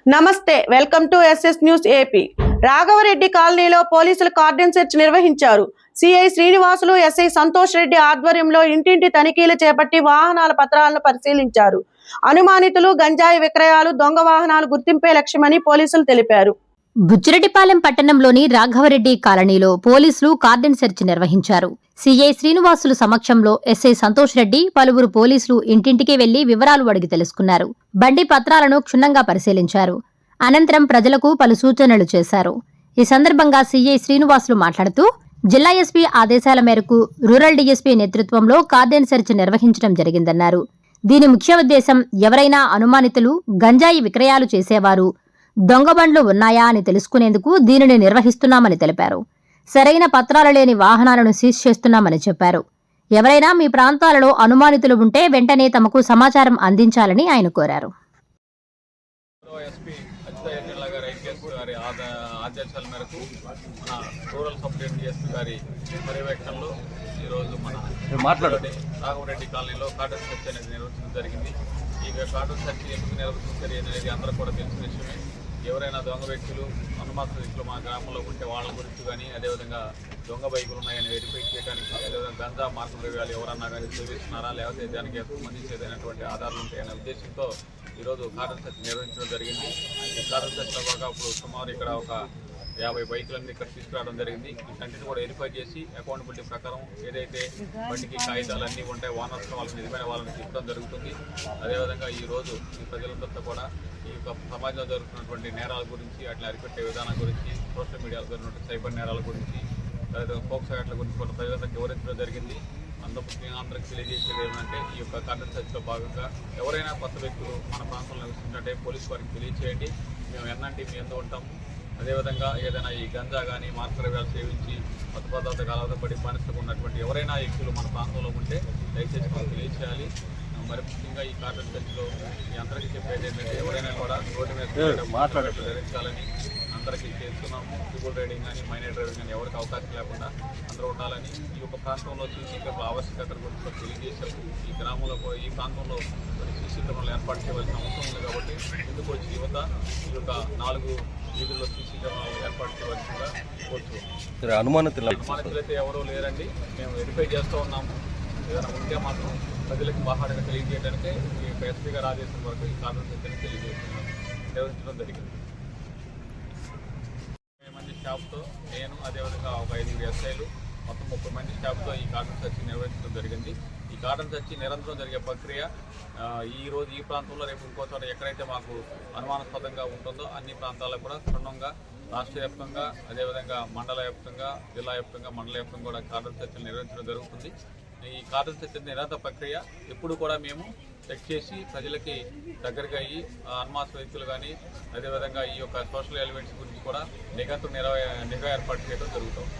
నమస్తే, welcome to SS news AP. Raghavareddy కాలనీలో పోలీసులు కార్డన్ సెర్చ్ నిర్వహించారు. సిఐ శ్రీనివాసులు, ఎస్ఐ సంతోష్ రెడ్డి ఆధ్వర్యంలో ఇంటింటి తనిఖీలు చేపట్టి వాహనాల పత్రాలను పరిశీలించారు. అనుమానితులు, గంజాయి విక్రయాలు, దొంగ వాహనాలు గుర్తింపే లక్ష్యమని పోలీసులు తెలిపారు. బుచ్చిరెడ్డిపాలెం పట్టణంలోని రాఘవరెడ్డి కాలనీలో పోలీసులు కార్డన్ సెర్చ్ నిర్వహించారు. సిఐ శ్రీనివాసులు సమక్షంలో ఎస్ఐ సంతోష్ రెడ్డి, పలువురు పోలీసులు ఇంటింటికి వెళ్లి వివరాలు అడిగి తెలుసుకున్నారు. బండి పత్రాలను క్షుణ్ణంగా పరిశీలించారు. అనంతరం ప్రజలకు పలు సూచనలు చేశారు. ఈ సందర్భంగా సిఐ శ్రీనివాసులు మాట్లాడుతూ, జిల్లా ఎస్పీ ఆదేశాల మేరకు రూరల్ డీఎస్పీ నేతృత్వంలో కార్డన్ సెర్చ్ నిర్వహించడం జరిగిందన్నారు. దీని ముఖ్య ఉద్దేశం ఎవరైనా అనుమానితులు, గంజాయి విక్రయాలు చేసేవారు, దొంగ బండ్లు ఉన్నాయా అని తెలుసుకునేందుకు దీనిని నిర్వహిస్తున్నామని తెలిపారు. సరైన పత్రాలు లేని వాహనాలను సీజ్ చేస్తున్నామని చెప్పారు. ఎవరైనా మీ ప్రాంతాలలో అనుమానితులు ఉంటే వెంటనే తమకు సమాచారం అందించాలని ఆయన కోరారు. ఆదేశాల మేరకు మన రూరల్ సబ్ డిఎస్పీ గారి పర్యవేక్షణలో ఈరోజు మన రాఘవరెడ్డి కాలనీలో కార్డన్ సెర్చ్ అనేది నిర్వహించడం జరిగింది. ఈ కార్డన్ సెర్చ్ ఎందుకు నిర్వహించారు అనేది అందరూ కూడా తెలిసిన విషయమే. ఎవరైనా దొంగ వ్యక్తులు, అనుమాన వ్యక్తులు మా గ్రామంలో ఉంటే వాళ్ళ గురించి కానీ, అదేవిధంగా దొంగ బైకులు ఉన్నాయని వెరిఫై చేయడానికి, అదేవిధంగా గంజా మార్గ ద్రవ్యాలు ఎవరన్నా కానీ సేవిస్తున్నారా, లేకపోతే దానికి సంబంధించి ఏదైనటువంటి ఆధారాలు ఉంటాయనే ఉద్దేశంతో ఈరోజు కార్డన్ సెర్చ్ నిర్వహించడం జరిగింది. ఈ కార్డన్ సెర్చ్లో బాగా ఇప్పుడు సుమారు ఇక్కడ ఒక 50 బైకులన్నీ ఇక్కడ తీసుకురావడం జరిగింది. వీటన్నిటిని కూడా వెరిఫై చేసి అకౌంటబిలిటీ ప్రకారం ఏదైతే బండికి కాగితాలు అన్నీ ఉంటాయి, ఓనర్స్ వాళ్ళని నిజమైన వాళ్ళని తీసుకోవడం జరుగుతుంది. అదేవిధంగా ఈరోజు ఈ ప్రజలందరితో కూడా ఈ సమాజంలో జరుగుతున్నటువంటి నేరాల గురించి, అట్లా అరిపెట్టే విధానం గురించి, సోషల్ మీడియాలో జరిగినటువంటి సైబర్ నేరాల గురించి, అదేవిధంగా పోక్సో యాక్ట్ల గురించి కూడా ప్రజలందరికీ వివరించడం జరిగింది. ముఖ్యంగా అందరికీ తెలియజేసేది ఏమంటే, ఈ యొక్క కార్డన్ సెర్చ్లో భాగంగా ఎవరైనా కొత్త వ్యక్తులు మన ప్రాంతంలో నివసిస్తుంటే పోలీసు వారికి తెలియచేయండి. మేము ఎన్నంటి మీ ఎందుకు ఉంటాము. అదేవిధంగా ఏదైనా ఈ గంజా కానీ మాదక ద్రవ్యాలు సేవించి మత్తు పదార్థాలకు అలవాటుపడి బానిసకు ఉన్నటువంటి ఎవరైనా వ్యక్తులు మన ప్రాంతంలో ఉంటే దయచేసి మనకు తెలియచేయాలి. మరి ముఖ్యంగా ఈ కార్డన్ సెర్చ్లో మీ అందరికీ చెప్పేది ఏంటంటే, ఎవరైనా కూడా రోడ్డు మీద ధరించాలని అందరికీ చేస్తున్నాము. ట్రిపుల్ రైడింగ్ కానీ, మైనర్ డ్రైవింగ్ కానీ ఎవరికి అవకాశం లేకుండా అందరూ ఉండాలని ఈ యొక్క ప్రాంతంలో సీసీ కెమెరాల ఆవశ్యకత గురించి తెలియజేశారు. ఈ గ్రామంలో ఈ ప్రాంతంలో సీసీ కెమెరాలు ఏర్పాటు చేయవలసిన అవసరం ఉంది. కాబట్టి ఎందుకు వచ్చి యువత ఈ యొక్క 4 వీధుల్లో సీసీ కెమెరాలు ఏర్పాటు చేయవలసిందిగా కోరుతున్నాం. అనుమానితులైతే ఎవరూ లేరండి. మేము వెరిఫై చేస్తూ ఉన్నాము. ఏదైనా ఉంటే మాత్రం ప్రజలకు బాహాటంగా తెలియజేయడానికి ఈ యొక్క ఎస్పీ గారి ఆదేశం వరకు ఈ కార్డన్ సెర్చ్ని నిర్వహించడం జరిగింది. 20 మంది స్టాఫ్తో నేను, అదేవిధంగా ఒక 5 ఎస్ఐలు, మొత్తం 30 మంది స్టాఫ్తో ఈ కార్డన్ సెర్చ్ నిర్వహించడం జరిగింది. ఈ కార్డన్ సెర్చ్ నిరంతరం జరిగే ప్రక్రియ. ఈరోజు ఈ ప్రాంతంలో, రేపు ఇంకో చోట ఎక్కడైతే మాకు అనుమానాస్పదంగా ఉంటుందో అన్ని ప్రాంతాల్లో కూడా క్షుణ్ణంగా రాష్ట్ర వ్యాప్తంగా, అదేవిధంగా మండల వ్యాప్తంగా, జిల్లా వ్యాప్తంగా, మండల వ్యాప్తంగా కూడా కార్డన్ సెర్చ్లు నిర్వహించడం జరుగుతుంది. ఈ కార్డన్ సెర్చ్ నిరంతర ప్రక్రియ. ఎప్పుడు కూడా మేము చెక్ చేసి ప్రజలకి దగ్గరగా అయ్యి అనుమాన వ్యక్తులు కానీ, అదేవిధంగా ఈ యొక్క సోషల్ ఎలిమెంట్స్ గురించి కూడా నిఘంటు నిఘా ఏర్పాటు చేయడం జరుగుతుంది.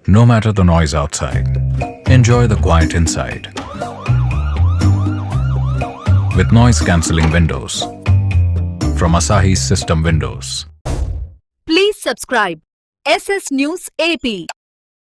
No matter the noise outside, enjoy the quiet inside. With noise-cancelling windows from Asahi System Windows. Please subscribe SS News AP.